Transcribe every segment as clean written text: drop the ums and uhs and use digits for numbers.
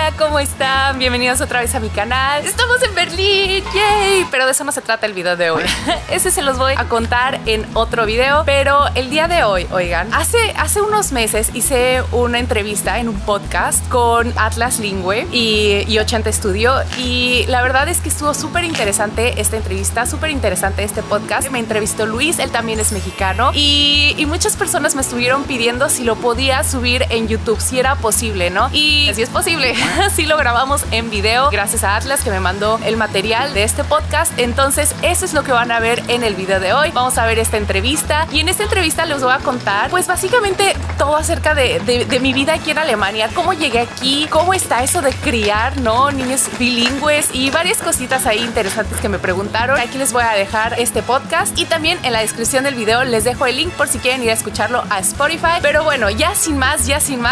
Hola, ¿cómo están? Bienvenidos otra vez a mi canal. Estamos en Berlín, ¡yay! Pero de eso no se trata el video de hoy. Ese se los voy a contar en otro video. Pero el día de hoy, oigan, hace unos meses hice una entrevista en un podcast con Atlas Lingüe y Ochenta Studio. Y la verdad es que estuvo súper interesante esta entrevista, súper interesante este podcast. Me entrevistó Luis, él también es mexicano. Y muchas personas me estuvieron pidiendo si lo podía subir en YouTube, si era posible, ¿no? Y si es posible, sí lo grabamos en video, gracias a Atlas que me mandó el material de este podcast. Entonces eso es lo que van a ver en el video de hoy. Vamos a ver esta entrevista y en esta entrevista les voy a contar pues básicamente todo acerca de mi vida aquí en Alemania, cómo llegué aquí, cómo está eso de criar, ¿no? Niños bilingües y varias cositas ahí interesantes que me preguntaron. Aquí les voy a dejar este podcast y también en la descripción del video les dejo el link por si quieren ir a escucharlo a Spotify. Pero bueno, ya sin más,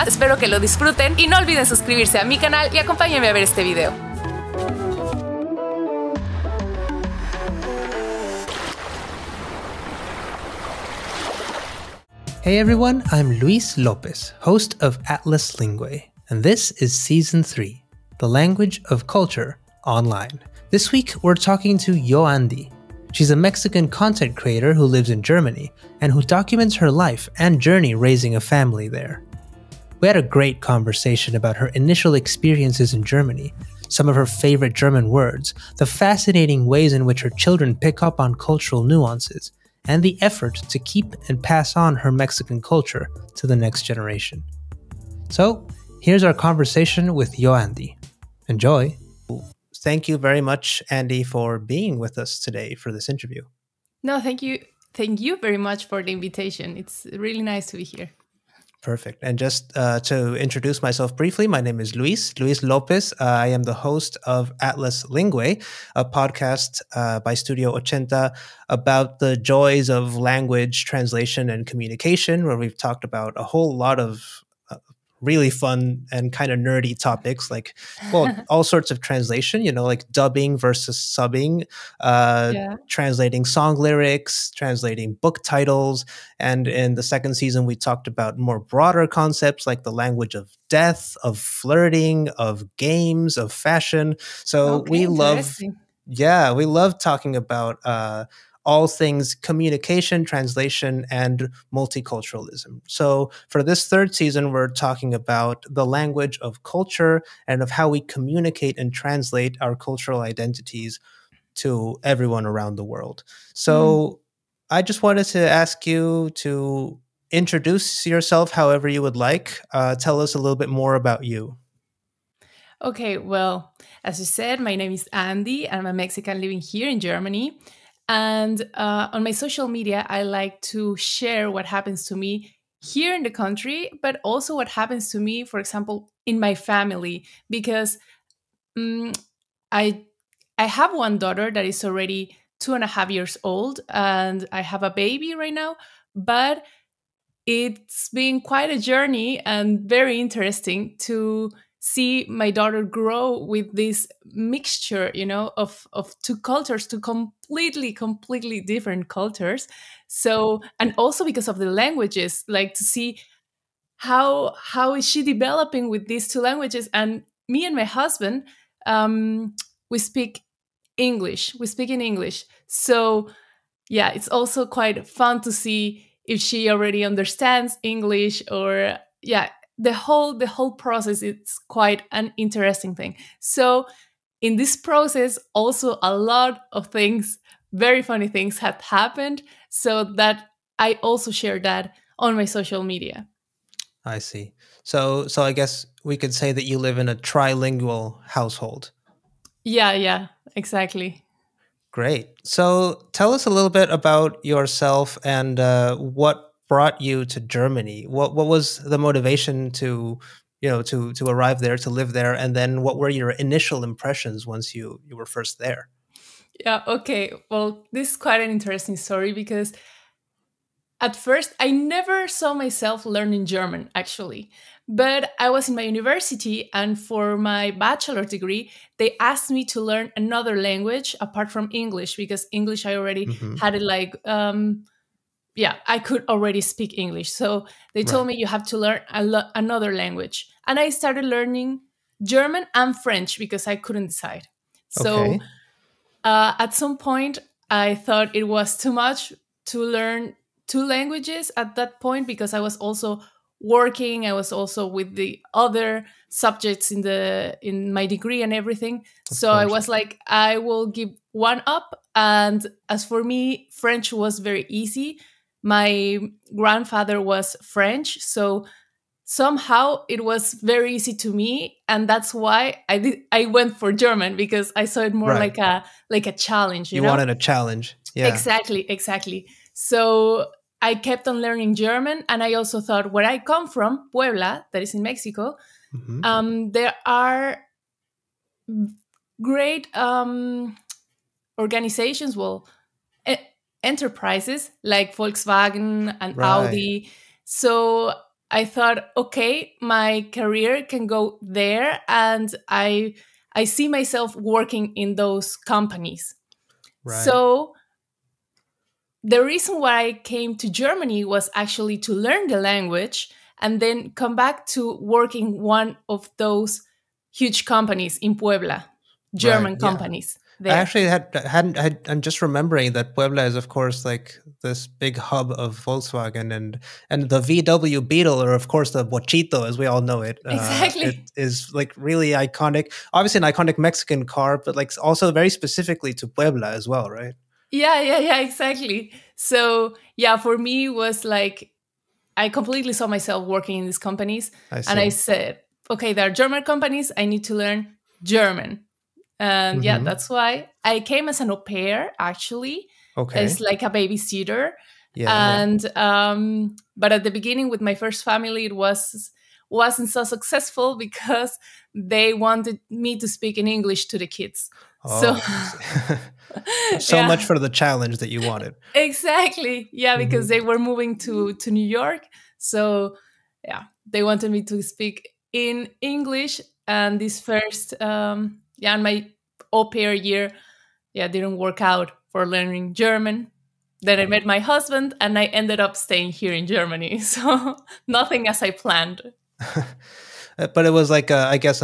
espero que lo disfruten y no olviden suscribirse a mi canal y acompáñenme a ver este video. Hey everyone, I'm Luis Lopez, host of Atlas Lingüe, and this is Season 3, The Language of Culture Online. This week, we're talking to Yoandi. She's a Mexican content creator who lives in Germany and who documents her life and journey raising a family there. We had a great conversation about her initial experiences in Germany, some of her favorite German words, the fascinating ways in which her children pick up on cultural nuances, and the effort to keep and pass on her Mexican culture to the next generation. So, here's our conversation with Yoandi. Enjoy! Thank you very much, Andy, for being with us today for this interview. No, thank you. Thank you very much for the invitation. It's really nice to be here. Perfect. And just to introduce myself briefly, my name is Luis Lopez. I am the host of Atlas Lingüe, a podcast by Studio Ochenta about the joys of language translation and communication, where we've talked about a whole lot of really fun and kind of nerdy topics like, well, all sorts of translation, you know, like dubbing versus subbing, translating song lyrics, translating book titles. And in the second season, we talked about more broader concepts like the language of death, of flirting, of games, of fashion. So we love talking about all things communication, translation, and multiculturalism. So for this third season, we're talking about the language of culture and of how we communicate and translate our cultural identities to everyone around the world. So I just wanted to ask you to introduce yourself however you would like. Tell us a little bit more about you. Okay, well, as you said, my name is Andy. I'm a Mexican living here in Germany. And on my social media, I like to share what happens to me here in the country, but also what happens to me, for example, in my family, because I have one daughter that is already 2.5 years old, and I have a baby right now, but it's been quite a journey and very interesting to see my daughter grow with this mixture, you know, of two cultures, two completely different cultures. So, and also because of the languages, like to see how is she developing with these two languages. And me and my husband, we speak English. We speak in English. So yeah, it's also quite fun to see if she already understands English or the whole process is quite an interesting thing. So in this process, also a lot of things, very funny things have happened, so that I also share that on my social media. I see. So I guess we could say that you live in a trilingual household. Yeah, exactly. Great. So tell us a little bit about yourself and what brought you to Germany. What was the motivation to arrive there, to live there, and then what were your initial impressions once you were first there? Yeah, okay. Well, this is quite an interesting story because at first I never saw myself learning German, actually. But I was in my university, and for my bachelor degree, they asked me to learn another language apart from English, because English I already had it like I could already speak English. So they told me you have to learn another language. And I started learning German and French because I couldn't decide. So Okay. at some point, I thought it was too much to learn two languages at that point because I was also working. I was also with the other subjects in my degree and everything. Of So I course. was like, I will give one up. And as for me, French was very easy. My grandfather was French, so somehow it was very easy to me, and that's why I went for German because I saw it more Right. like a challenge, You wanted a challenge. Yeah. Exactly. So I kept on learning German, and I also thought where I come from, Puebla, that is in Mexico, there are great organizations, e- enterprises like Volkswagen and Right. Audi. So I thought, okay, my career can go there, and I see myself working in those companies. Right. So the reason why I came to Germany was actually to learn the language and then come back to working one of those huge companies in Puebla, German Right. Yeah. companies I there. actually I'm just remembering that Puebla is, of course, like this big hub of Volkswagen, and the VW Beetle, or of course the Bochito, as we all know it. Exactly. It is like really iconic, obviously an iconic Mexican car, but like also very specifically to Puebla as well, right? Yeah, exactly. So yeah, for me it was like I completely saw myself working in these companies, I and I see. said, okay, they're German companies. I need to learn German. And yeah, Mhm. that's why I came as an au pair, actually. Okay. It's like a babysitter. Yeah. And but at the beginning with my first family, it wasn't so successful because they wanted me to speak in English to the kids. So Oh, so yeah, much for the challenge that you wanted. exactly. Yeah, because Mhm. they were moving to New York. So yeah, they wanted me to speak in English. And this first and my au pair year, yeah, didn't work out for learning German. Then I met my husband and I ended up staying here in Germany. So nothing as I planned. But it was like I guess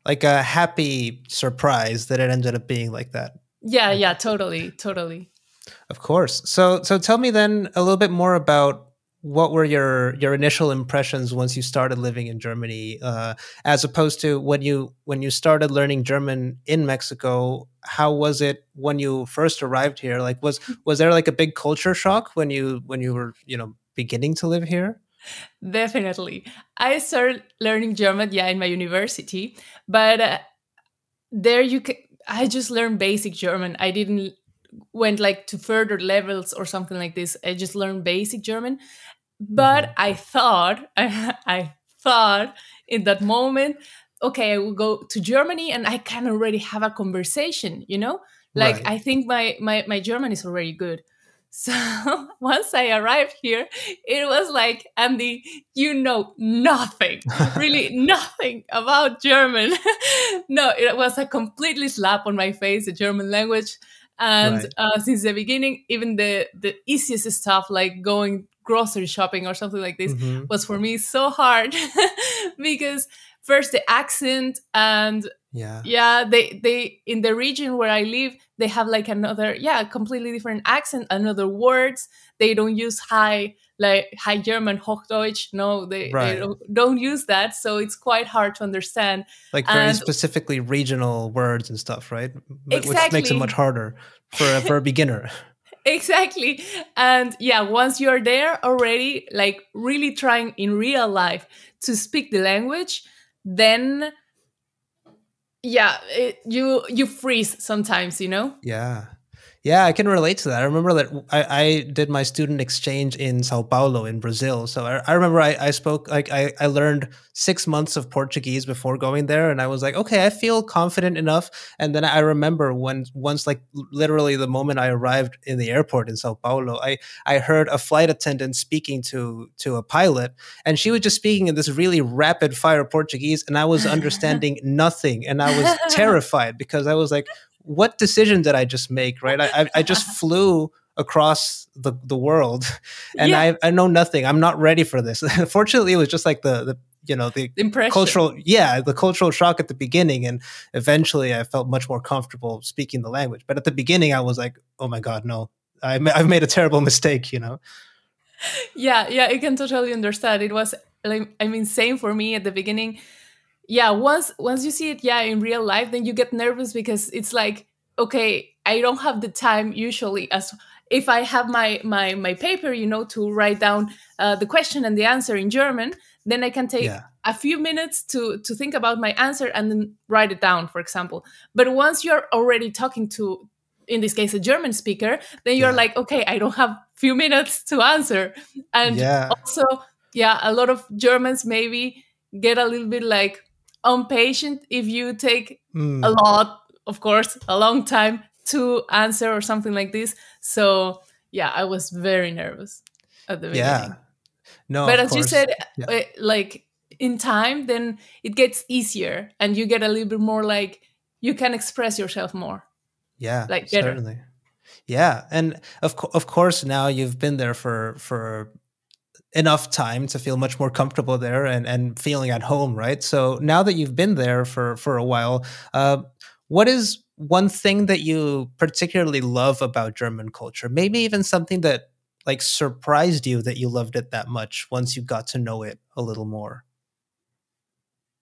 like a happy surprise that it ended up being like that. Yeah, totally. Of course. So tell me then a little bit more about what were your initial impressions once you started living in Germany, as opposed to when you started learning German in Mexico. How was it when you first arrived here? Like was there like a big culture shock when you were beginning to live here? Definitely. I started learning German, yeah, in my university, but there you can. I just learned basic German. I didn't went like to further levels or something like this. I just learned basic German. But Mhm. I thought, I thought in that moment, okay, I will go to Germany and I can already have a conversation, Like Right. I think my German is already good. So once I arrived here, it was like, Andy, you know nothing, really nothing about German. No, it was a completely slap on my face, the German language. And Right. since the beginning, even the easiest stuff like going grocery shopping or something like this Mhm. was for me so hard because first the accent, and Yeah. yeah, they in the region where I live, they have like another, completely different accent, another words. They don't use high German, Hochdeutsch. No, they Right. don't use that, so it's quite hard to understand. Like very And specifically regional words and stuff, right? Which makes it much exactly. harder for a beginner. Exactly. And yeah, once you're there already, like really trying in real life to speak the language, then yeah, you freeze sometimes. Yeah. Yeah, I can relate to that. I remember that I did my student exchange in Sao Paulo in Brazil. So I remember I spoke, like I learned 6 months of Portuguese before going there. And I was like, okay, I feel confident enough. And then I remember once like literally the moment I arrived in the airport in Sao Paulo, I heard a flight attendant speaking to a pilot, and she was just speaking in this really rapid fire Portuguese, and I was understanding nothing. And I was terrified because I was like, what decision did I just make? Right. I just flew across the world and Yeah. I know nothing. I'm not ready for this. Fortunately, it was just like the Impression. the cultural shock at the beginning, and eventually I felt much more comfortable speaking the language. But at the beginning I was like, oh my god, no, I've made a terrible mistake. Yeah, I can totally understand. It was like, I mean, same for me at the beginning. Yeah, once you see it, yeah, in real life, then you get nervous because it's like, okay, I don't have the time usually, as if I have my paper, to write down the question and the answer in German, then I can take a few minutes to think about my answer and then write it down, for example. But once you're already talking to, in this case, a German speaker, then you're like, okay, I don't have few minutes to answer. And also, a lot of Germans maybe get a little bit like impatient if you take a lot, of course, a long time to answer or something like this. So yeah, I was very nervous at the beginning. No, but of as course. you said, like in time, then it gets easier and you get a little bit more like you can express yourself more. Yeah, like better. Certainly. Yeah, and of course now you've been there for enough time to feel much more comfortable there and feeling at home, right? So now that you've been there for a while, what is one thing that you particularly love about German culture? Maybe even something that like surprised you that you loved it that much once you got to know it a little more.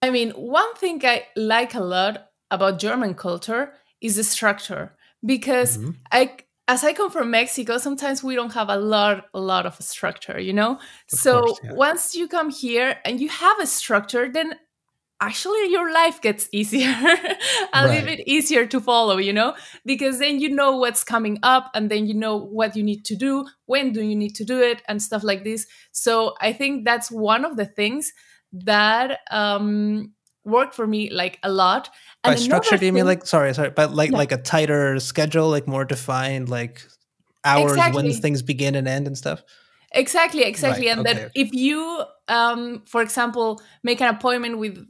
I mean, one thing I like a lot about German culture is the structure, because as I come from Mexico, sometimes we don't have a lot of structure, So once you come here and you have a structure, then actually your life gets easier, a little bit easier to follow, because then you know what's coming up and then you know what you need to do, when do you need to do it, and stuff like this. So I think that's one of the things that worked for me like a lot. And by structure, do you mean like but like a tighter schedule, like more defined, like hours when things begin and end and stuff? Exactly. And then if you, for example, make an appointment with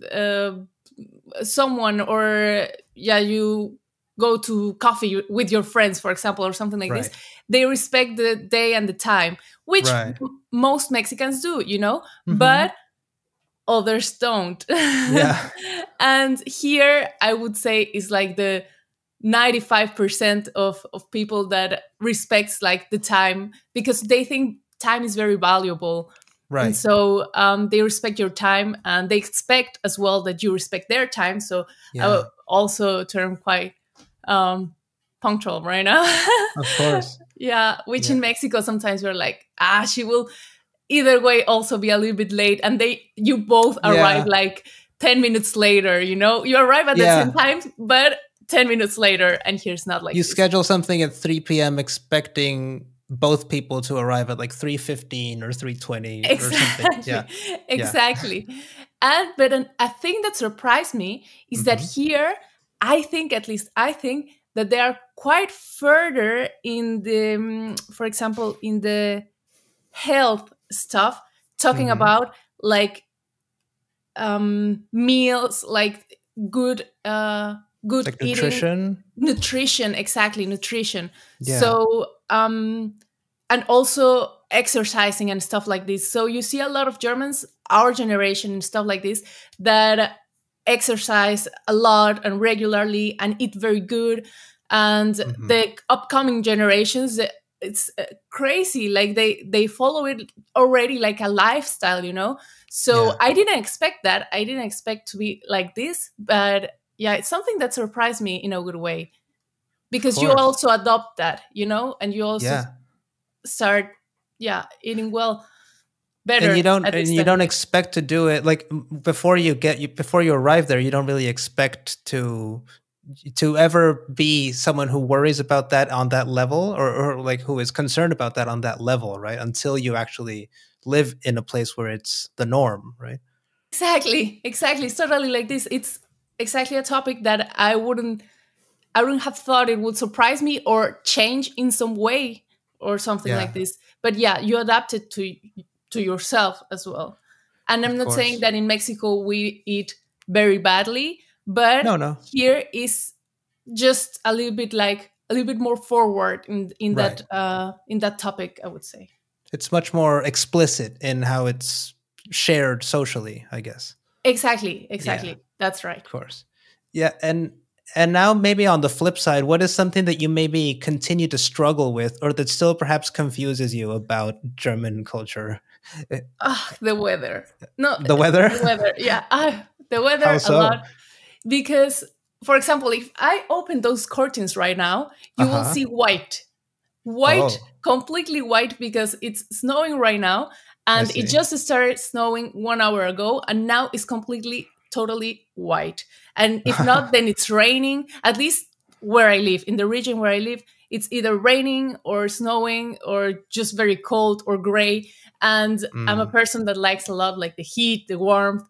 someone, or you go to coffee with your friends, for example, or something like this, they respect the day and the time, which most Mexicans do, but others don't. And here I would say is like the 95% of people that respects like the time, because they think time is very valuable. And so they respect your time, and they expect as well that you respect their time. So I will also turn quite punctual right now. Of course. Which in Mexico sometimes we're like, she will either way also be a little bit late, and you both arrive like 10 minutes later, you arrive at the same time, but 10 minutes later, and here's not like you schedule something at 3 p.m. expecting both people to arrive at like 3:15 or 3:20 or something. Exactly. But a thing that surprised me is that here, I think that they are quite further in the, for example, in the health stuff, talking about like meals, like good like eating, nutrition. So and also exercising and stuff like this. So you see a lot of Germans, our generation and stuff like this, that exercise a lot and regularly and eat very good. And the upcoming generations, it's crazy. Like they follow it already like a lifestyle, So I didn't expect that. I didn't expect to be like this, but it's something that surprised me in a good way, because you also adopt that, and you also start, eating well, better. And you don't expect to do it like before you arrive there. You don't really expect to ever be someone who worries about that on that level, or like who is concerned about that on that level, right? Until you actually live in a place where it's the norm, right? Exactly. It's totally like this. It's exactly a topic that I wouldn't have thought it would surprise me or change in some way or something like this. But you adapt it to yourself as well. And I'm not saying that in Mexico we eat very badly, but here is just a little bit more forward in that topic, I would say. It's much more explicit in how it's shared socially, I guess. Exactly, Yeah, exactly. That's right. of course. Yeah, and now maybe on the flip side, what is something that you maybe continue to struggle with, or that still perhaps confuses you about German culture? Eh, Ah, the weather. No, The weather? the weather. Yeah, the How weather a lot. so? Because, for example, if I open those curtains right now, you will Uh-huh. see white, white, Oh, completely white because it's snowing right now. I And it see. just started snowing 1 hour ago. And now it's completely, totally white. And if not, then it's raining. At least where I live, in the region where I live, it's either raining or snowing or just very cold or gray. And I'm a Mm, person that likes a lot like the heat, the warmth.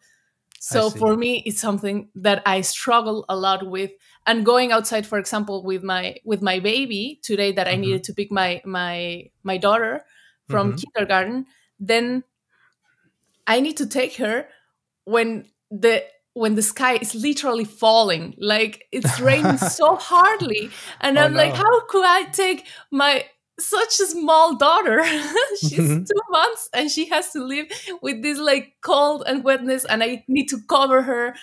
I So see. for me, it's something that I struggle a lot with. And going outside, for example, with my baby today, that I needed Hmm. to pick my daughter from Hmm. kindergarten, then I need to take her when the sky is literally falling, like it's raining so hardly, and Oh I'm like, no. how could I take my such a small daughter? She's Mhm. 2 months and she has to live with this like cold and wetness, and I need to cover her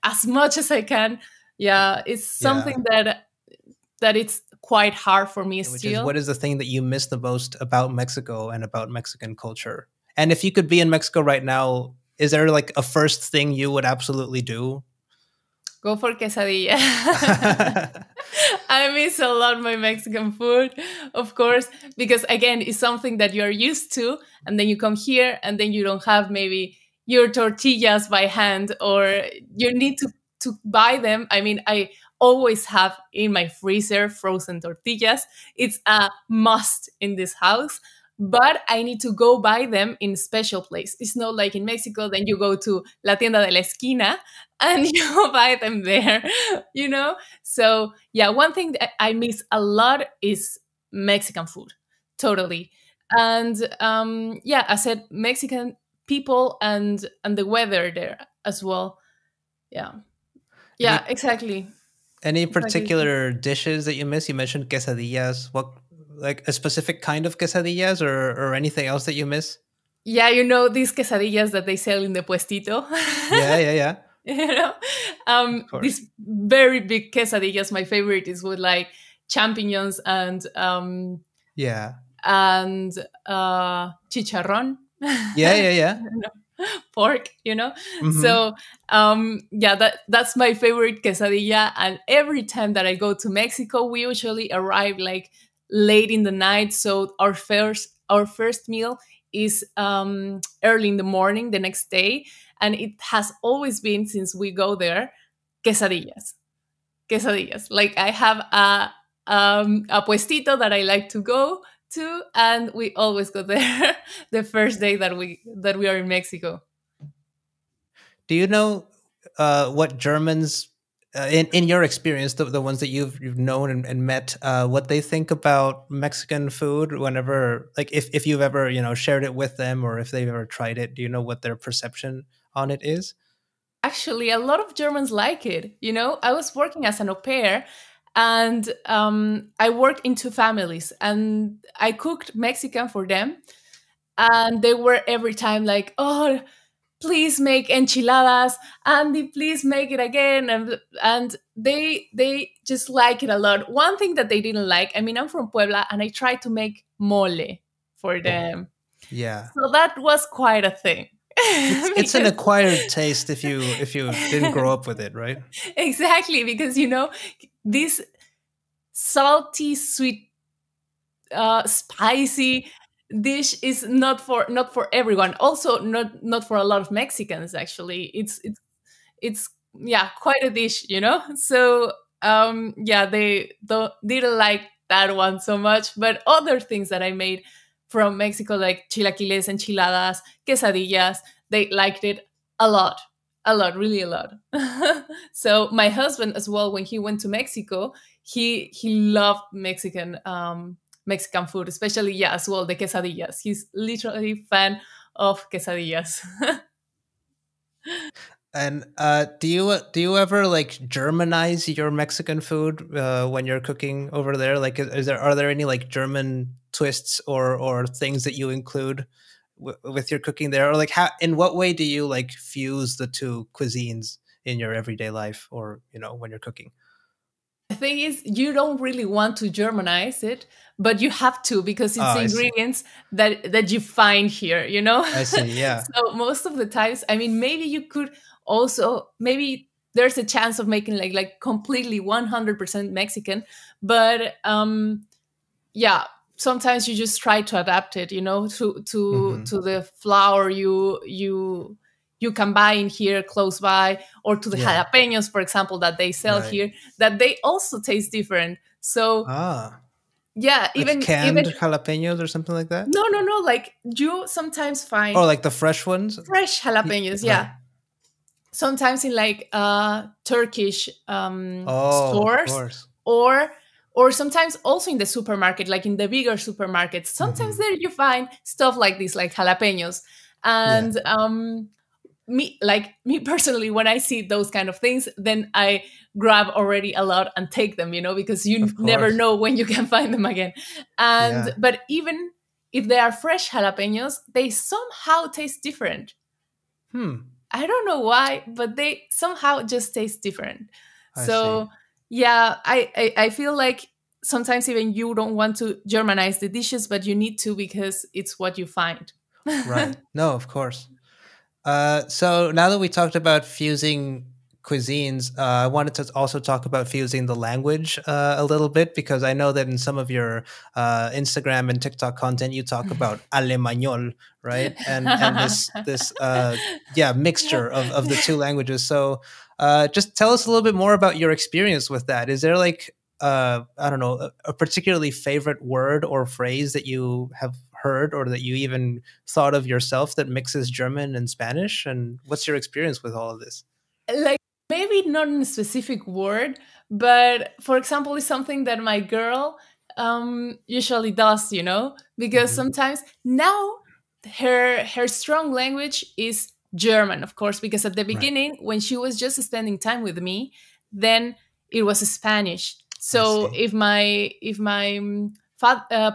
as much as I can. Yeah, it's Yeah. something that it's quite hard for me Which is, still. what is the thing that you miss the most about Mexico and about Mexican culture? And if you could be in Mexico right now, is there like a first thing you would absolutely do? Go for quesadilla. I miss a lot my Mexican food, of course, because again, it's something that you're used to, and then you come here, and then you don't have maybe your tortillas by hand, or you need to buy them. I mean, I always have in my freezer frozen tortillas. It's a must in this house. But I need to go buy them in special place. It's not like in Mexico, then you go to la tienda de la esquina and you buy them there, you know? So, yeah, one thing that I miss a lot is Mexican food, totally. And yeah, I said Mexican people and the weather there as well. Yeah. Yeah, Any exactly. any Exactly. particular dishes that you miss? You mentioned quesadillas. What, like a specific kind of quesadillas, or anything else that you miss? Yeah, these quesadillas that they sell in the puestito. Yeah, yeah, yeah. you know Of course. these very big quesadillas. My favorite is with like champignons Yeah. and chicharrón. Yeah, yeah, yeah. Pork, Mm-hmm. so yeah, that's my favorite quesadilla. And every time that I go to Mexico, we usually arrive like late in the night, so our first meal is early in the morning the next day. And it has always been, since we go there, quesadillas. Like I have a puestito that I like to go to, and we always go there the first day that we are in Mexico. Do you know what Germans, in your experience, the ones that you've known and met, what they think about Mexican food? Whenever, like, if you've ever shared it with them, or if they've ever tried it, do you know what their perception on it is? Actually, a lot of Germans like it. I was working as an au pair, and I worked in two families, and I cooked Mexican for them. And they were every time like, "Oh, please make enchiladas, Andy, please make it again." And they just like it a lot. One thing that they didn't like, I mean, I'm from Puebla, and I tried to make mole for Oh, them. yeah. So that was quite a thing. It's an Because acquired taste if you didn't grow up with it, right? exactly, because this salty, sweet, spicy dish is not for everyone. Also, not for a lot of Mexicans. Actually, it's yeah, quite a dish. So yeah, they didn't like that one so much. But other things that I made from Mexico, like chilaquiles, enchiladas, quesadillas, they liked it a lot, really a lot. So my husband as well, when he went to Mexico, he loved Mexican food, especially, yeah, as well, the quesadillas. He's literally fan of quesadillas. And do you ever like Germanize your Mexican food when you're cooking over there? Like, are there any like German twists or things that you include with your cooking there, or like how, in what way do you like fuse the two cuisines in your everyday life, or when you're cooking? The thing is, you don't really want to Germanize it, but you have to, because it's Oh, the I see. ingredients that you find here, I see. Yeah. So most of the times, I mean, maybe you could also, maybe there's a chance of making like completely 100% Mexican, but yeah, sometimes you just try to adapt it, to the flour you can buy in here close by, or to the Yeah. jalapenos, for example, that they sell Right. here, that they also taste different. So Ah, yeah, like even canned jalapenos or something like that? no, like you sometimes Or find like the fresh ones? fresh jalapenos, Right. yeah. Sometimes in like Turkish Oh, of stores, course. or or sometimes also in the supermarket, like in the bigger supermarkets. Sometimes Hmm. there you find stuff like this, like jalapenos. Yeah, And me personally, when I see those kind of things, then I grab already a lot and take them, because you of never course. know when you can find them again. And Yeah. but even if they are fresh jalapenos, they somehow taste different. Hmm. I don't know why, but they somehow just taste different. I see. So yeah, I feel like sometimes even you don't want to Germanize the dishes, but you need to, because it's what you find. Right. No, of course. So now that we talked about fusing cuisines, I wanted to also talk about fusing the language a little bit, because I know that in some of your Instagram and TikTok content, you talk about Alemaniol, right? And this yeah, mixture of the two languages. So just tell us a little bit more about your experience with that. Is there like I don't know, a particularly favorite word or phrase that you have heard, or that you even thought of yourself, that mixes German and Spanish? And what's your experience with all of this? Like, maybe not in a specific word, but for example, it's something that my girl usually does, because Hmm. sometimes now her strong language is German, of course, because at the Right. beginning, when she was just spending time with me, then it was Spanish. I So see. if my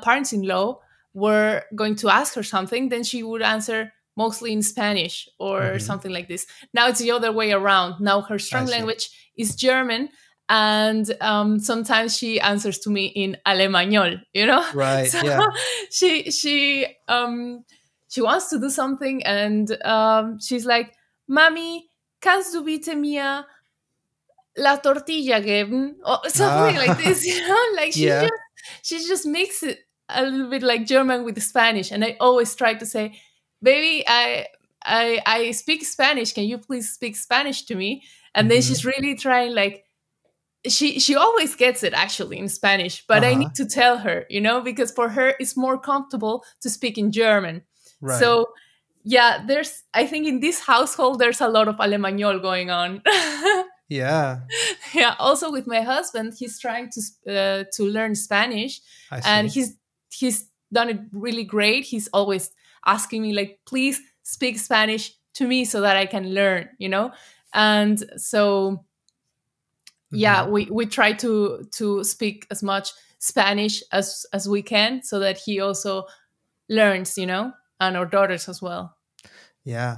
parents-in-law were going to ask her something, then she would answer mostly in Spanish or Hmm. something like this. Now it's the other way around. Now her I strong see. language is German, and sometimes she answers to me in Alemaniol. Right. So Yeah. she she um, she wants to do something, and she's like, "Mami, kannst du bitte mir la tortilla geben?" Or something like this. Ah, Like yeah. she just makes it a little bit like German with Spanish, and I always try to say, "Baby, I speak Spanish. Can you please speak Spanish to me?" And then Hmm. she's really trying, like, she always gets it actually in Spanish, but I Uh-huh. need to tell her, because for her it's more comfortable to speak in German. Right. So yeah, I think in this household there's a lot of Alemaniol going on. Yeah. Yeah, also with my husband, he's trying to learn Spanish, I and see. he's done it really great. He's always asking me, like, please speak Spanish to me so that I can learn, and so yeah, Hmm. we try to speak as much Spanish as we can, so that he also learns, and our daughters as well. Yeah.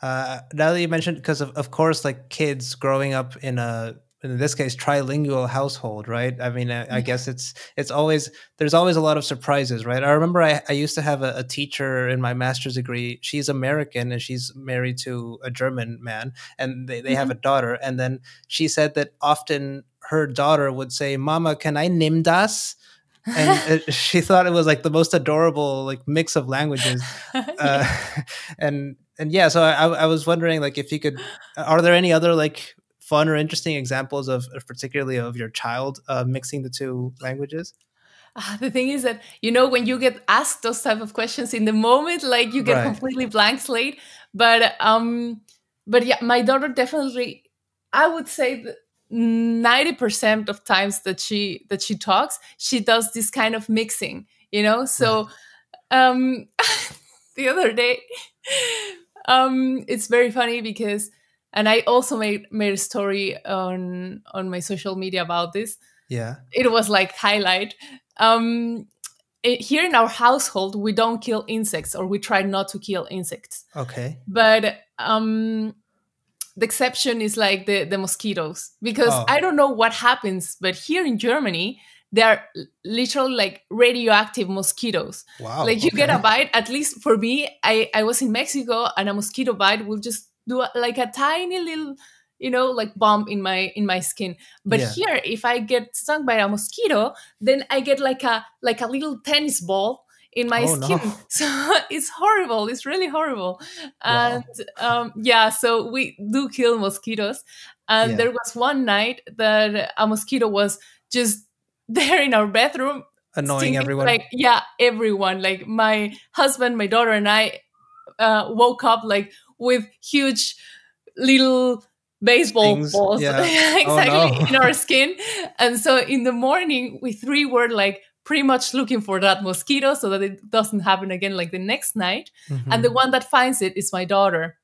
Now that you mentioned, because of course, like kids growing up in this case, trilingual household, right? I mean, I guess it's always, there's always a lot of surprises, right? I remember I used to have a teacher in my master's degree. She's American and she's married to a German man, and they have a Mhm. daughter. And then she said that often her daughter would say, "Mama, can I nimm das?" And she thought it was like the most adorable like mix of languages. uh Yeah. and yeah, so I was wondering, like, if you could, are there any other like fun or interesting examples particularly of your child mixing the two languages? The thing is that, when you get asked those type of questions in the moment, like, you get Right. completely blank slate. But yeah, my daughter definitely, I would say that 90% of times that she talks, she does this kind of mixing, Right. so um the other day, it's very funny because, and I also made a story on my social media about this. Yeah. It was like highlight. um here in our household, we don't kill insects, or we try not to kill insects. Okay. But the exception is like the mosquitoes, because Oh. I don't know what happens, but here in Germany, there are literally like radioactive mosquitoes. Wow. Like you get okay. a bite, at least for me, I was in Mexico, and a mosquito bite will just do like a tiny little, like bump in my skin. But Yeah. here, if I get stung by a mosquito, then I get like a little tennis ball in my Oh, skin. no. So it's horrible. It's really horrible. Wow. And yeah, so we do kill mosquitoes. And Yeah. there was one night that a mosquito was just there in our bedroom, Annoying stinking, everyone. like, yeah, everyone. Like my husband, my daughter, and I woke up like with huge little baseball Stings. balls Yeah. exactly Oh, no. in our skin. And so in the morning, we three were like pretty much looking for that mosquito so that it doesn't happen again like the next night. Mhm. And the one that finds it is my daughter.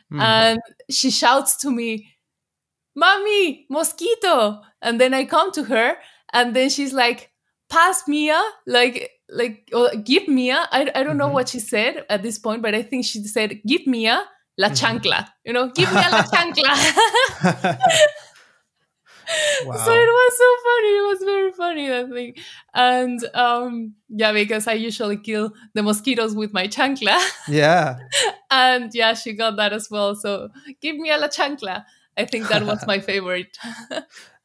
Mm. And she shouts to me, "Mommy, mosquito!" And then I come to her, and then she's like, "Pass Mia," or give Mia. I don't know Mhm. what she said at this point, but I think she said, "Give Mia la Mhm. chancla." Give Mia la chancla. Wow. So it was so funny. It was very funny, that thing. And yeah, because I usually kill the mosquitoes with my chancla. Yeah. And yeah, she got that as well. So give me a la chancla. I think that was my favorite.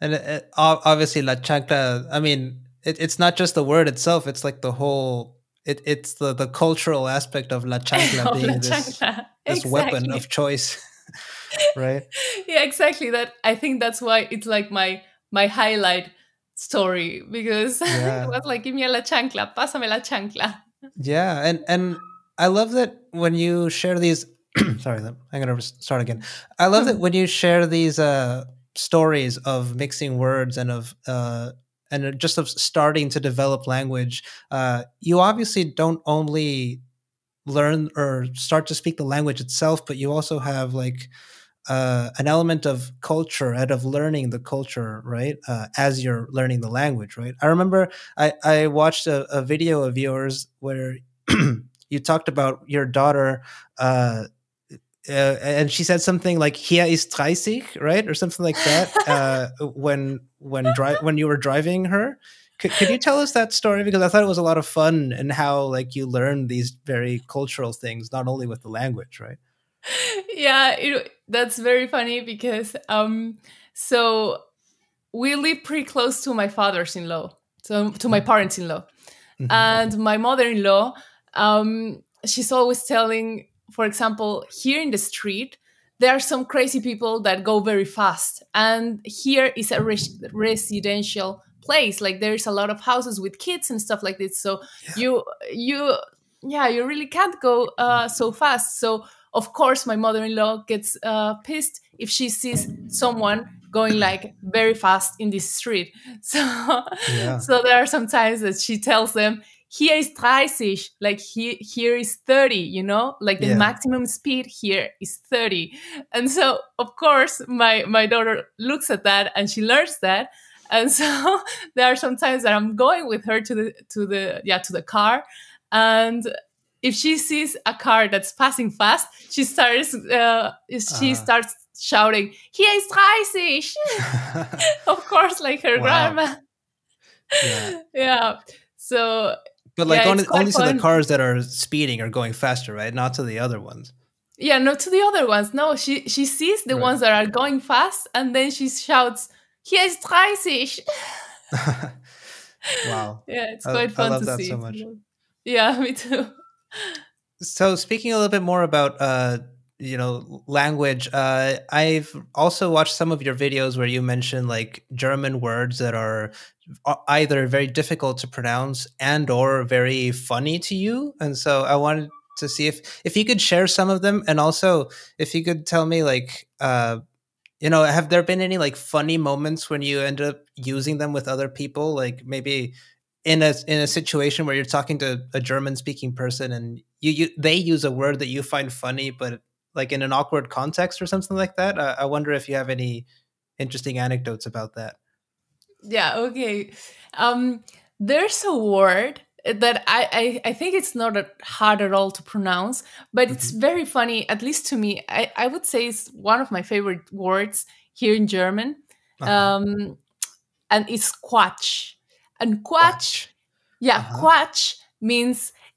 And obviously, la chancla, I mean, it's not just the word itself, it's like the whole, it's the cultural aspect of la chancla Of la being this chancla. weapon Exactly. of choice. Right? Yeah, exactly. That, I think that's why it's like my highlight story, because Yeah. it was like, give me a la chancla, pásame la chancla. Yeah, and I love that when you share these. Sorry, I'm gonna start again. I love that when you share these stories of mixing words and of just of starting to develop language. You obviously don't only learn or start to speak the language itself, but you also have like an element of culture and of learning the culture, right? As you're learning the language, right? I remember I watched a video of yours where you talked about your daughter, and she said something like "Hier ist 30," right, or something like that. When you were driving her. Could you tell us that story? Because I thought it was a lot of fun, and how like you learn these very cultural things, not only with the language, right? Yeah, that's very funny, because so we live pretty close to my father's-in-law, so to my parents-in-law. Mhm. And my mother-in-law, she's always telling, for example, here in the street, there are some crazy people that go very fast. And here is a residential place. Like there's a lot of houses with kids and stuff like this. So you really can't go so fast. So of course, my mother-in-law gets pissed if she sees someone going like very fast in this street. So, Yeah. so there are some times that she tells them, "Here is 30," like here is 30, like the Yeah. maximum speed here is 30. And so, of course, my daughter looks at that and she learns that. And so there are some times that I'm going with her to the car, and if she sees a car that's passing fast, she starts shouting, "Hier ist 30!" Of course, like her Wow. grandma. Yeah. Yeah. So, But like yeah, it's quite only to the fun. cars that are speeding or going faster, right? Not to the other ones. Yeah, not to the other ones. No, she sees the Right. ones that are going fast, and then she shouts, "Hier ist 30!" Wow. Yeah, it's I quite fun love to that see. so much. Yeah, me too. So speaking a little bit more about language, I've also watched some of your videos where you mention like German words that are either very difficult to pronounce and or very funny to you. And so I wanted to see if you could share some of them, and also if you could tell me like have there been any like funny moments when you end up using them with other people, like maybe in a situation where you're talking to a German speaking person and they use a word that you find funny, but like in an awkward context or something like that? I wonder if you have any interesting anecdotes about that. Yeah, okay. There's a word that I think it's not hard at all to pronounce, but it's Hmm. very funny, at least to me. I would say it's one of my favorite words here in German. Uh-huh. Um, and it's Quatsch. And Quatsch, Watch. yeah, Uh-huh. Quatsch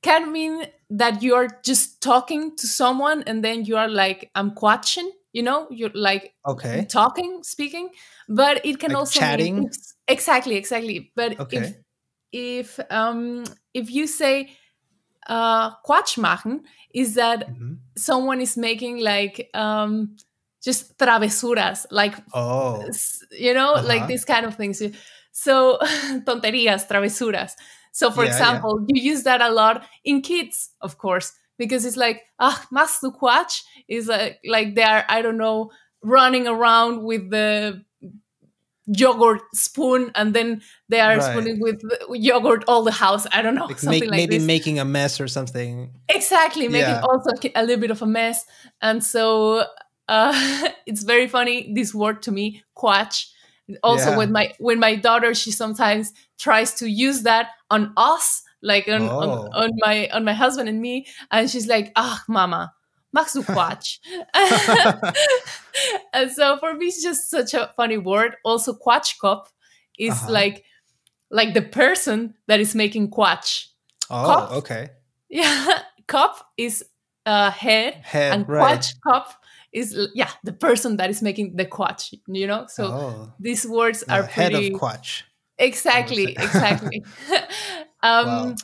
can mean that you're just talking to someone and then you are like, I'm quatching, you're like Okay. talking, speaking. But it can Like also mean chatting. exactly. But Okay. if you say Quatsch machen, is that Hmm. someone is making like just travesuras, like Oh. like Uh-huh. these kind of things. So tonterías, travesuras. So for Yeah, yeah. example, you use that a lot in kids, of course, because it's like, mas tu quatsch is like they are, I don't know, running around with the yogurt spoon and then they are Right. spooning with yogurt all the house. I don't know, Like something like maybe this. making a mess or something. Exactly, making Yeah. also a little bit of a mess. And so it's very funny, this word to me, quatch. Also Yeah. when my daughter, she sometimes tries to use that on us, like Oh. on my husband and me, and she's like, mama, magst du quatsch? And so for me, it's just such a funny word. Also, quatschkopf is Uh-huh. like the person that is making quatsch. Oh, Kopf, okay. yeah, Kopf is head, Head, and right. Quatschkopf is the person that is making the quatsch. So Oh. these words The are head of pretty Quatch, I would say. exactly. um, Wow.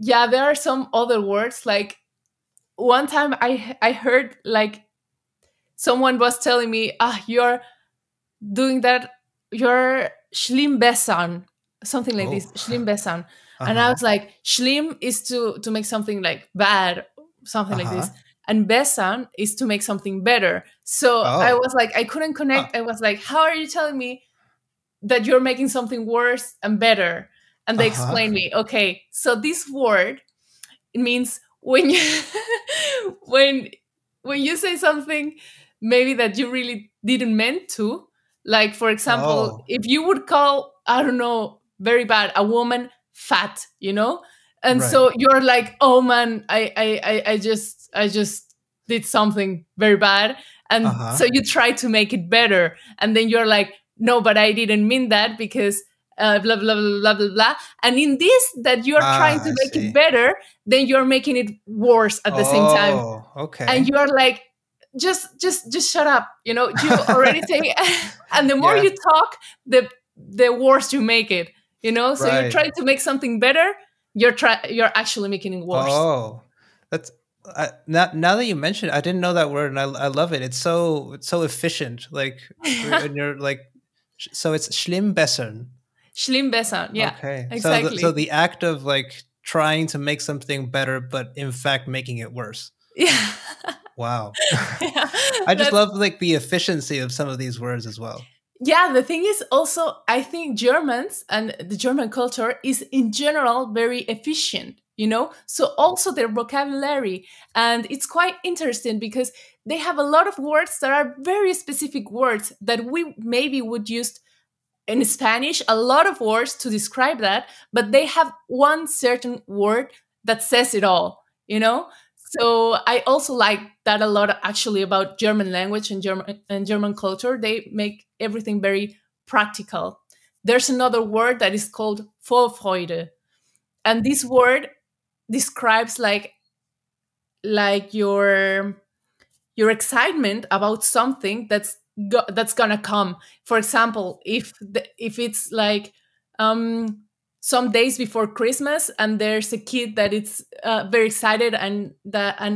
yeah, there are some other words. Like one time, I heard like someone was telling me, you're doing that, you're schlimm besser, something like this, Oh. schlimm besser. And I Uh-huh. was like, schlimm is to make something like bad, something like Uh-huh. this. And besser is to make something better. So I Oh. was like, I couldn't Huh. connect. I was like, how are you telling me that you're making something worse and better? And they Uh-huh. explained me, okay, so this word, it means when you when when you say something maybe that you really didn't meant to, like for example, Oh. if you would call, I don't know, very bad, a woman fat, and Right. so you're like, oh man, I just did something very bad, and Uh-huh. so you try to make it better, and then you're like, no, but I didn't mean that because blah blah blah blah blah blah. And in this that you're trying Ah, to I make it see. better, then you're making it worse at the same time, Oh, and okay. you're like, just shut up, you already say. And the more Yeah, you talk, the worse you make it, so you're right. trying to make something better, you're actually making it worse. Oh. That's now that you mention it, I didn't know that word and I love it. It's so efficient. Like and you're like so it's schlimm bessern. Schlimm besser, yeah, Okay. So exactly. the act of like trying to make something better but in fact making it worse. Yeah. Wow. Yeah, I just that's love like the efficiency of some of these words as well. yeah, the thing is also, I think Germans and the German culture is in general very efficient, so also their vocabulary. And it's quite interesting because they have a lot of words that are very specific words that we maybe would use in Spanish, a lot of words to describe that, but they have one certain word that says it all, So I also like that a lot actually about German language and German culture. They make everything very practical. There's another word that is called Vorfreude. And this word describes like your excitement about something that's gonna come. For example, if it's like um, some days before Christmas, and there's a kid that it's very excited and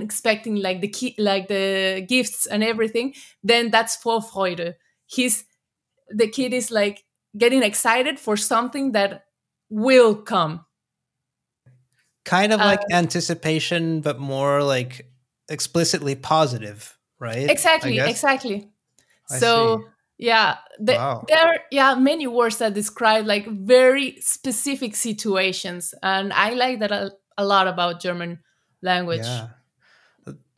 expecting like the gifts and everything, then that's Vorfreude. He's the kid is like getting excited for something that will come. Kind of Uh, like anticipation, but more like explicitly positive, right? I exactly, guess. exactly. I see. So yeah, Wow. there are many words that describe like very specific situations, and I like that a lot about German language. Yeah.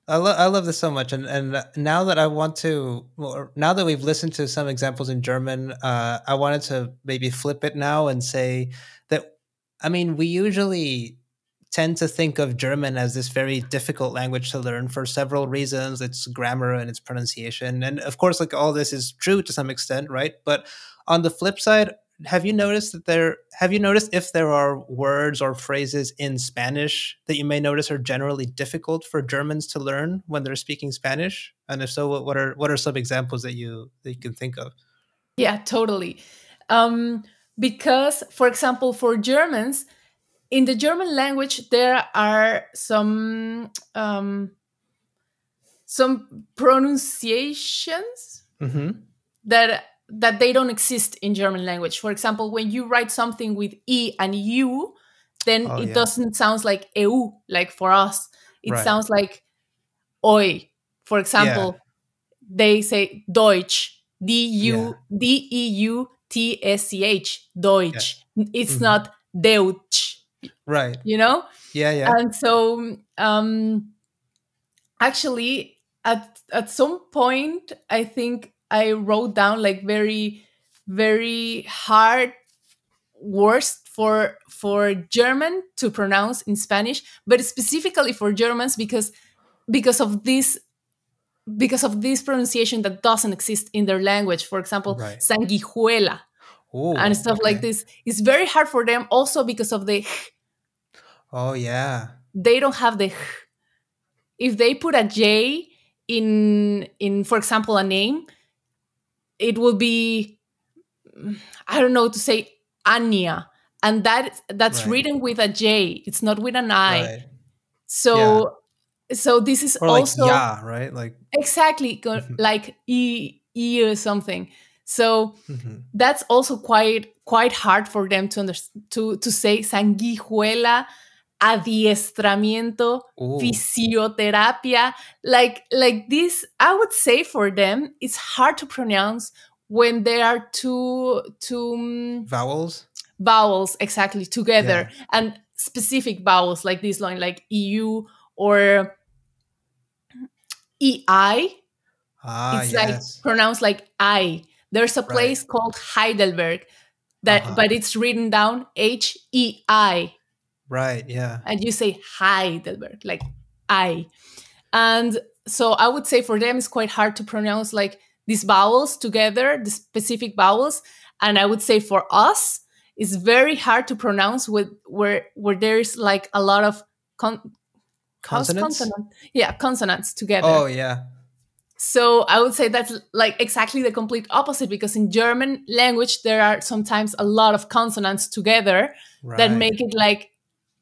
I love this so much, and now that I want to, well, now that we've listened to some examples in German, I wanted to maybe flip it now and say that, I mean, we usually tend to think of German as this very difficult language to learn for several reasons. Its grammar and its pronunciation. And of course, like all this is true to some extent, right? But on the flip side, have you noticed if there are words or phrases in Spanish that you may notice are generally difficult for Germans to learn when they're speaking Spanish? And if so, what are some examples that you can think of? Yeah, totally. Because, for example, for Germans, in the German language, there are some pronunciations that they don't exist in German language. For example, when you write something with e and u, then Oh, it yeah. doesn't sound like eu, like for us. It Right. sounds like oi. For example, they say Deutsch, Deutsch, Deutsch. It's not Deutsch, Right. you know? Yeah. And so actually at some point I think I wrote down like very, very hard words for German to pronounce in Spanish, but specifically for Germans because of this pronunciation that doesn't exist in their language. For example, Right. sanguijuela Oh, and stuff like this. It's very hard for them also because of the Oh, yeah. they don't have the if they put a J in for example a name, it will be, I don't know to say, Anya, and that's Right. written with a J. It's not with an I. Right. So this is Or like also yeah, right? Like exactly like e or something. So that's also quite hard for them to to say sanguijuela, adiestramiento, fisioterapia, like this. I would say for them it's hard to pronounce when there are two vowels exactly together, and specific vowels like this line, like eu or ei. It's like pronounced like I. There's a place called Heidelberg but it's written down HEI. Right, yeah. And you say Heidelberg, like I. And so I would say for them it's quite hard to pronounce like these vowels together, the specific vowels. And I would say for us, it's very hard to pronounce where there's like a lot of consonants? Consonants together. Oh, yeah. So I would say that's like exactly the complete opposite, because in German language, there are sometimes a lot of consonants together that make it like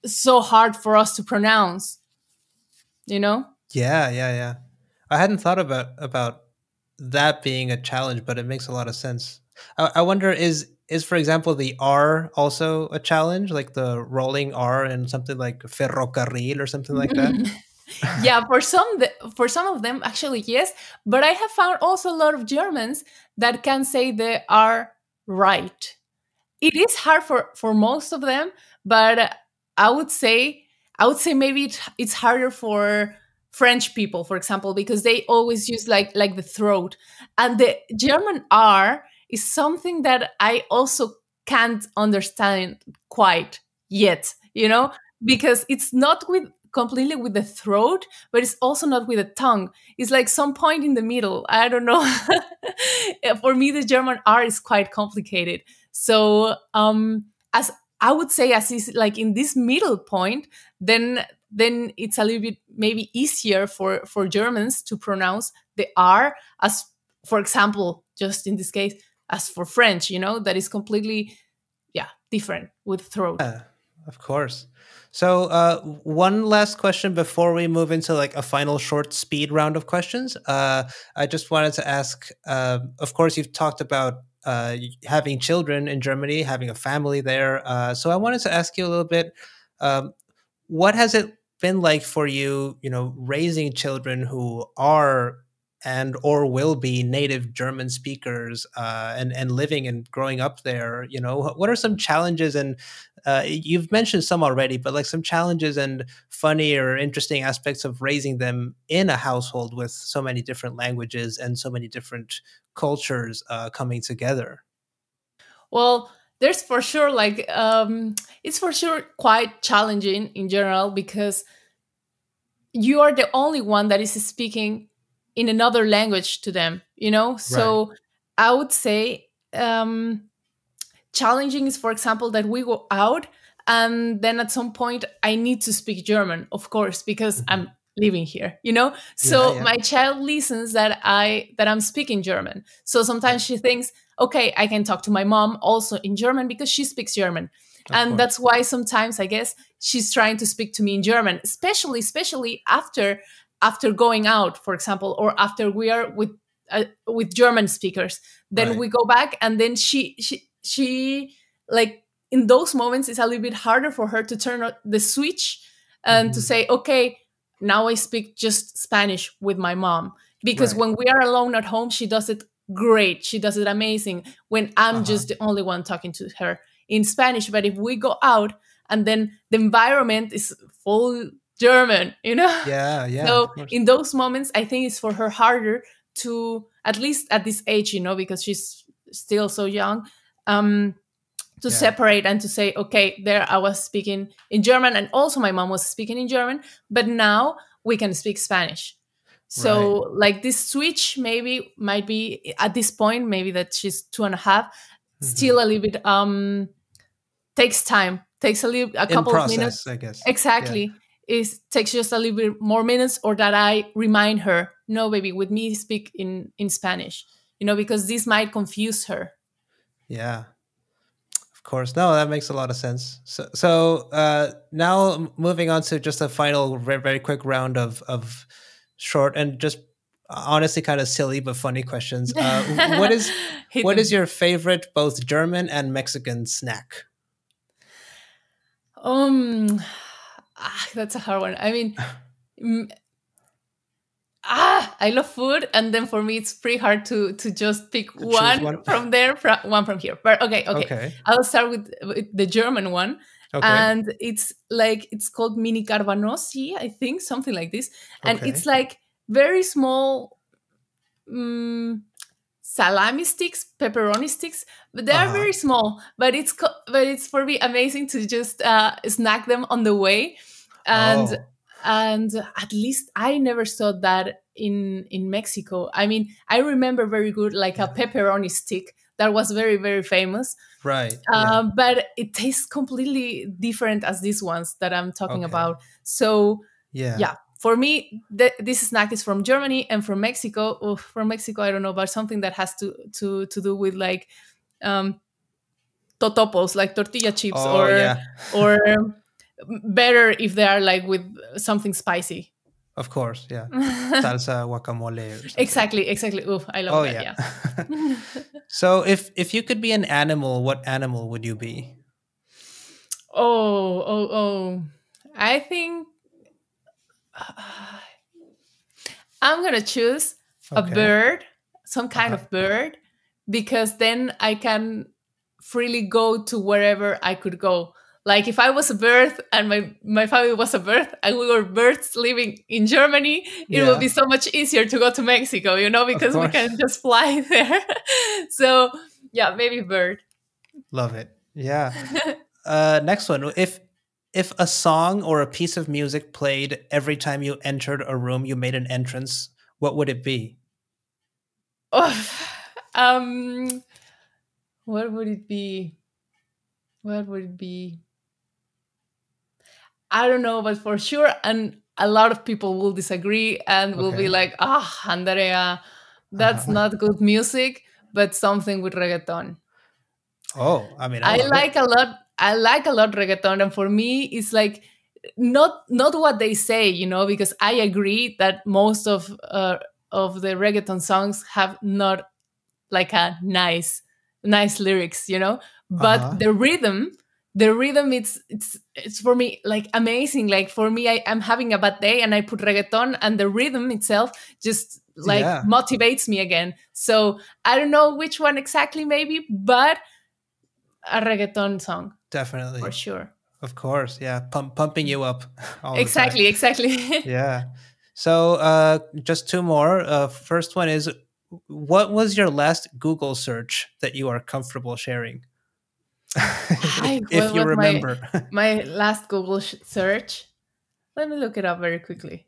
so hard for us to pronounce, you know? Yeah. I hadn't thought about that being a challenge, but it makes a lot of sense. I wonder, is for example the R also a challenge, like the rolling R in something like ferrocarril or something like that? Yeah, for some of them actually yes, but I have found also a lot of Germans that can say the R right. It is hard for most of them, but I would say maybe it's harder for French people, for example, because they always use like the throat, and the German R is something that I also can't understand quite yet, because it's not completely with the throat, but it's also not with the tongue. It's like some point in the middle. I don't know. For me, the German R is quite complicated. So as I would say, as is like in this middle point, then it's a little bit maybe easier for Germans to pronounce the R, as, for example, just in this case, as for French, that is completely, different with throat. Yeah, of course. So one last question before we move into like a final short speed round of questions. I just wanted to ask, of course, you've talked about having children in Germany, having a family there. So I wanted to ask you a little bit, what has it been like for you, raising children who are and or will be native German speakers, and living and growing up there? What are some challenges, and you've mentioned some already, but like some challenges and funny or interesting aspects of raising them in a household with so many different languages and so many different cultures coming together? Well, there's for sure like it's for sure quite challenging in general, because you are the only one that is speaking in another language to them, you know? Right. So I would say challenging is, for example, that we go out and then at some point I need to speak German, of course, because I'm living here, you know? So my child listens that I'm speaking German. So sometimes she thinks, okay, I can talk to my mom also in German because she speaks German. And that's why sometimes I guess she's trying to speak to me in German, especially after going out, for example, or after we are with German speakers. Then we go back, and then she like in those moments it's a little bit harder for her to turn on the switch and to say, okay, now I speak just Spanish with my mom. Because when we are alone at home, she does it great. She does it amazing when I'm just the only one talking to her in Spanish. But if we go out and then the environment is full German, you know? Yeah. So in those moments, I think it's for her harder to, at least at this age, you know, because she's still so young, to separate and to say, okay, there I was speaking in German, and also my mom was speaking in German, but now we can speak Spanish. So like this switch might be at this point, maybe that she's 2.5, still a little bit takes time, takes a couple of minutes, I guess. Exactly. It takes just a little bit more minutes, or that I remind her, no, baby, with me speak in Spanish, you know, because this might confuse her. Yeah. Of course. No, that makes a lot of sense. So now moving on to just a final very, very quick round of short and just honestly kind of silly but funny questions. What is your favorite both German and Mexican snack? That's a hard one. I mean, I love food, and then for me it's pretty hard to just pick one from there, one from here. But okay. I'll start with the German one, and it's called mini carbanosi, I think, something like this, and it's like very small salami sticks, pepperoni sticks, but they are very small. But it's for me amazing to just snack them on the way, and at least I never saw that in Mexico. I mean, I remember very good like a pepperoni stick that was very, very famous. Right. But it tastes completely different as these ones that I'm talking about. So yeah. For me, this snack is from Germany, and from Mexico. Oh, from Mexico, I don't know, but something that has to do with like totopos, like tortilla chips, or better if they are like with something spicy. Of course, yeah. Salsa guacamole. Or something. Exactly. Ooh, I love that. Yeah. So if you could be an animal, what animal would you be? Oh. I think I'm gonna choose a bird, some kind of bird, because then I can freely go to wherever I could go. Like if I was a bird and my family was a bird and we were birds living in Germany, it would be so much easier to go to Mexico, you know, because we can just fly there. So yeah, maybe bird. Love it. Yeah. Next one. If a song or a piece of music played every time you entered a room, you made an entrance, what would it be? What would it be? I don't know, but for sure, and a lot of people will disagree and will be like, Andrea, that's not good music, but something with reggaeton. Oh, I mean, I like a lot reggaeton, and for me, it's like not what they say, you know, because I agree that most of the reggaeton songs have not like a nice lyrics, you know, but the rhythm, it's for me like amazing. Like for me, I'm having a bad day and I put reggaeton, and the rhythm itself just like motivates me again. So I don't know which one exactly, maybe, but a reggaeton song. Definitely. For sure. Of course. Yeah. Pumping you up. Exactly. Yeah. So just two more. First one is, what was your last Google search that you are comfortable sharing? If you remember. my last Google search? Let me look it up very quickly.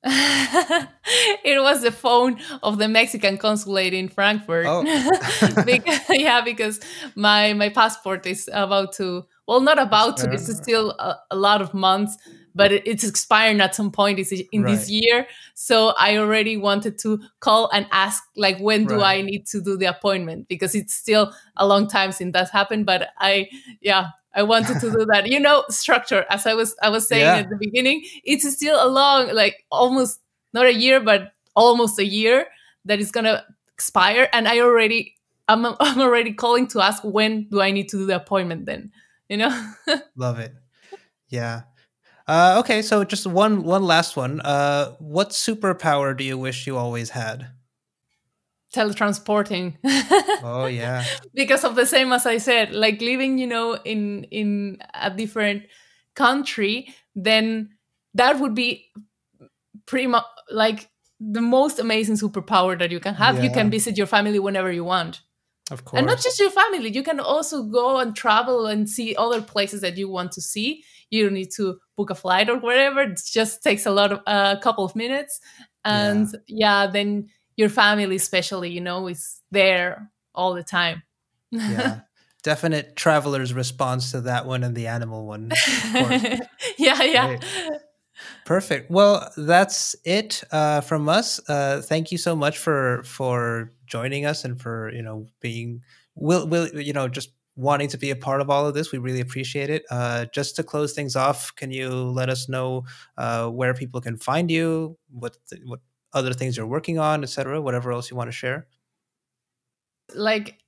It was the phone of the Mexican consulate in Frankfurt. Oh. because my passport is about to, well, not about to, it's still a lot of months, but it's expiring at some point in this year. So I already wanted to call and ask, like, when do I need to do the appointment? Because it's still a long time since that happened. But I wanted to do that. Structure, as I was saying at the beginning, it's still a long, like almost not a year, but almost a year that is gonna expire. And I'm already calling to ask, when do I need to do the appointment then? Love it. Yeah. Okay, so just one last one. What superpower do you wish you always had? Teletransporting. Oh yeah. Because of the same as I said, like living, in a different country, then that would be pretty much like the most amazing superpower that you can have. Yeah. You can visit your family whenever you want. Of course. And not just your family. You can also go and travel and see other places that you want to see. You don't need to book a flight or whatever. It just takes a couple of minutes. And then your family especially, is there all the time. Yeah. Definite traveler's response to that one and the animal one. Of course. Yeah. Great. Perfect. Well, that's it from us. Thank you so much for joining us and for being just wanting to be a part of all of this. We really appreciate it. Just to close things off, can you let us know where people can find you, what other things you're working on, etc., whatever else you want to share? Like,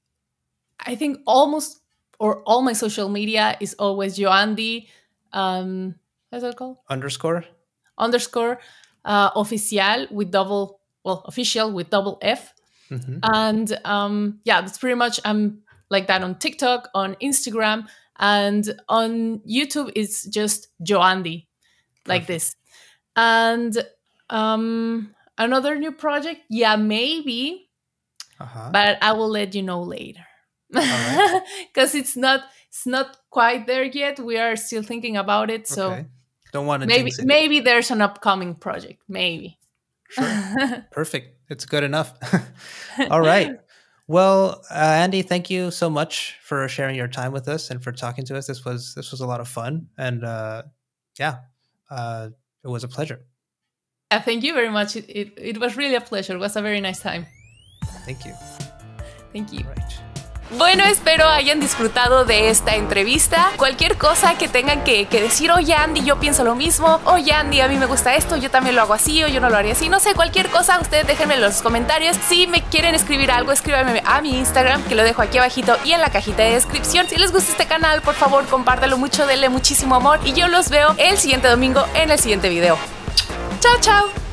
I think almost or all my social media is always Joandi. How's that called? _. Oficial with official with double F. Mm-hmm. And that's pretty much, I'm like that on TikTok, on Instagram, and on YouTube it's just Joandi, like this. And another new project, maybe, but I will let you know later. Because it's not quite there yet. We are still thinking about it, so don't want to maybe there's an upcoming project, maybe. Sure. Perfect. It's good enough. All right. Well, Andy, thank you so much for sharing your time with us and for talking to us. This was a lot of fun, and it was a pleasure. Thank you very much. It was really a pleasure. It was a very nice time. Thank you. Thank you. Right. Bueno, espero hayan disfrutado de esta entrevista. Cualquier cosa que tengan que decir, oye Andy, yo pienso lo mismo, oye Andy, a mí me gusta esto, yo también lo hago así o yo no lo haría así, no sé, cualquier cosa, ustedes déjenme en los comentarios. Si me quieren escribir algo, escríbanme a mi Instagram, que lo dejo aquí abajito y en la cajita de descripción. Si les gusta este canal, por favor, compártalo mucho, denle muchísimo amor y yo los veo el siguiente domingo en el siguiente video. ¡Chao, chao!